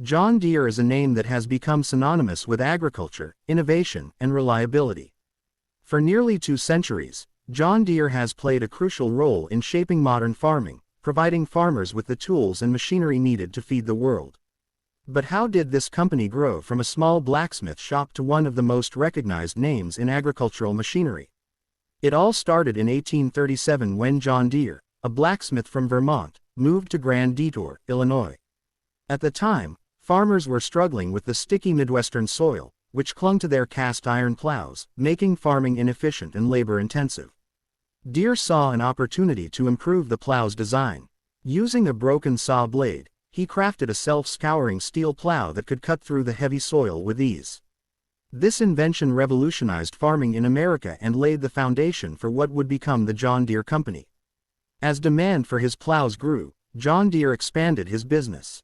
John Deere is a name that has become synonymous with agriculture, innovation, and reliability. For nearly 2 centuries, John Deere has played a crucial role in shaping modern farming, providing farmers with the tools and machinery needed to feed the world. But how did this company grow from a small blacksmith shop to one of the most recognized names in agricultural machinery? It all started in 1837 when John Deere, a blacksmith from Vermont, moved to Grand Detour, Illinois. At the time, farmers were struggling with the sticky Midwestern soil, which clung to their cast iron plows, making farming inefficient and labor-intensive. Deere saw an opportunity to improve the plow's design. Using a broken saw blade, he crafted a self-scouring steel plow that could cut through the heavy soil with ease. This invention revolutionized farming in America and laid the foundation for what would become the John Deere Company. As demand for his plows grew, John Deere expanded his business.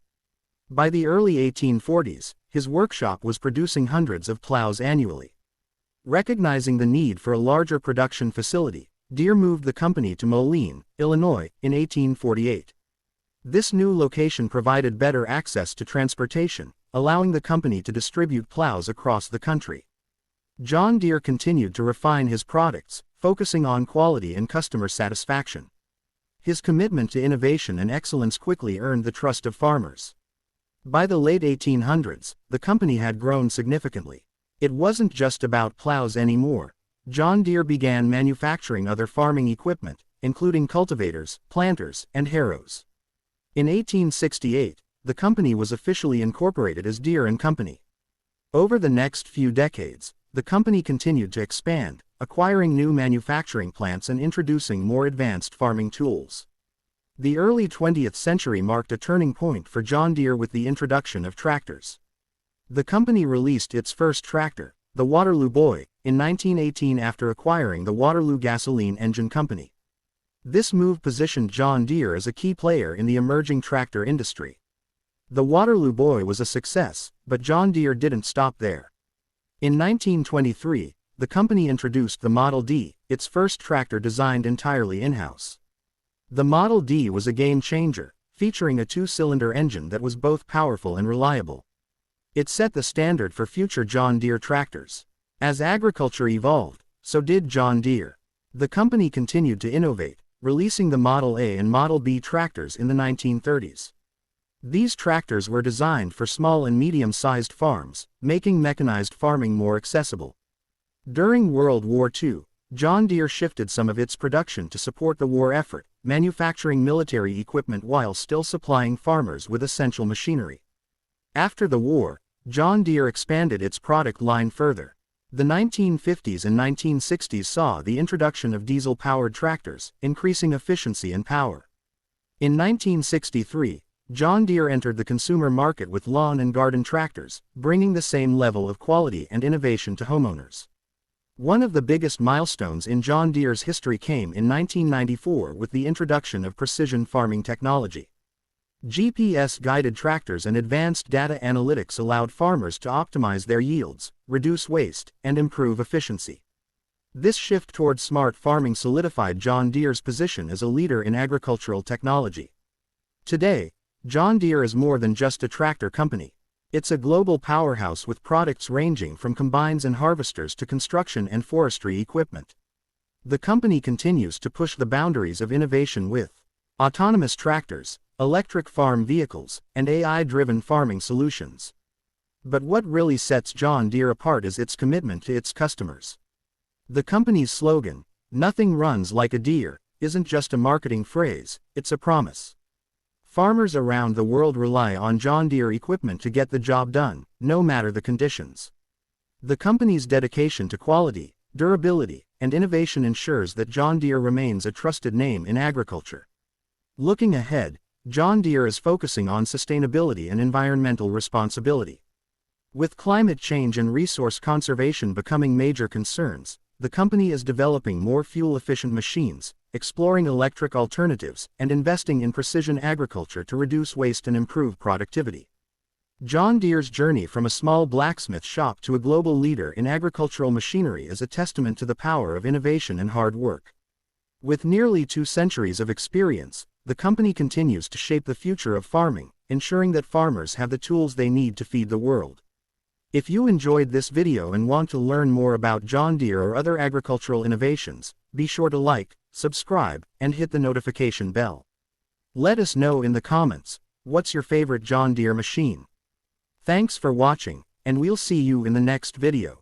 By the early 1840s, his workshop was producing hundreds of plows annually. Recognizing the need for a larger production facility, Deere moved the company to Moline, Illinois, in 1848. This new location provided better access to transportation, allowing the company to distribute plows across the country. John Deere continued to refine his products, focusing on quality and customer satisfaction. His commitment to innovation and excellence quickly earned the trust of farmers. By the late 1800s, the company had grown significantly. It wasn't just about plows anymore. John Deere began manufacturing other farming equipment, including cultivators, planters, and harrows. In 1868, the company was officially incorporated as Deere & Company. Over the next few decades, the company continued to expand, acquiring new manufacturing plants and introducing more advanced farming tools. The early 20th century marked a turning point for John Deere with the introduction of tractors. The company released its first tractor, the Waterloo Boy, in 1918 after acquiring the Waterloo Gasoline Engine Company. This move positioned John Deere as a key player in the emerging tractor industry. The Waterloo Boy was a success, but John Deere didn't stop there. In 1923, the company introduced the Model D, its first tractor designed entirely in-house. The Model D was a game-changer, featuring a 2-cylinder engine that was both powerful and reliable. It set the standard for future John Deere tractors. As agriculture evolved, so did John Deere. The company continued to innovate, releasing the Model A and Model B tractors in the 1930s. These tractors were designed for small and medium-sized farms, making mechanized farming more accessible. During World War II, John Deere shifted some of its production to support the war effort, manufacturing military equipment while still supplying farmers with essential machinery. After the war, John Deere expanded its product line further. The 1950s and 1960s saw the introduction of diesel-powered tractors, increasing efficiency and power. In 1963, John Deere entered the consumer market with lawn and garden tractors, bringing the same level of quality and innovation to homeowners. One of the biggest milestones in John Deere's history came in 1994 with the introduction of precision farming technology. GPS-guided tractors and advanced data analytics allowed farmers to optimize their yields, reduce waste, and improve efficiency. This shift toward smart farming solidified John Deere's position as a leader in agricultural technology. Today, John Deere is more than just a tractor company. It's a global powerhouse with products ranging from combines and harvesters to construction and forestry equipment. The company continues to push the boundaries of innovation with autonomous tractors, electric farm vehicles, and AI-driven farming solutions. But what really sets John Deere apart is its commitment to its customers. The company's slogan, "Nothing runs like a Deere," isn't just a marketing phrase, it's a promise. Farmers around the world rely on John Deere equipment to get the job done, no matter the conditions. The company's dedication to quality, durability, and innovation ensures that John Deere remains a trusted name in agriculture. Looking ahead, John Deere is focusing on sustainability and environmental responsibility. With climate change and resource conservation becoming major concerns, the company is developing more fuel-efficient machines, exploring electric alternatives, and investing in precision agriculture to reduce waste and improve productivity. John Deere's journey from a small blacksmith shop to a global leader in agricultural machinery is a testament to the power of innovation and hard work. With nearly 2 centuries of experience, the company continues to shape the future of farming, ensuring that farmers have the tools they need to feed the world. If you enjoyed this video and want to learn more about John Deere or other agricultural innovations, be sure to like, subscribe, and hit the notification bell. Let us know in the comments, what's your favorite John Deere machine? Thanks for watching, and we'll see you in the next video.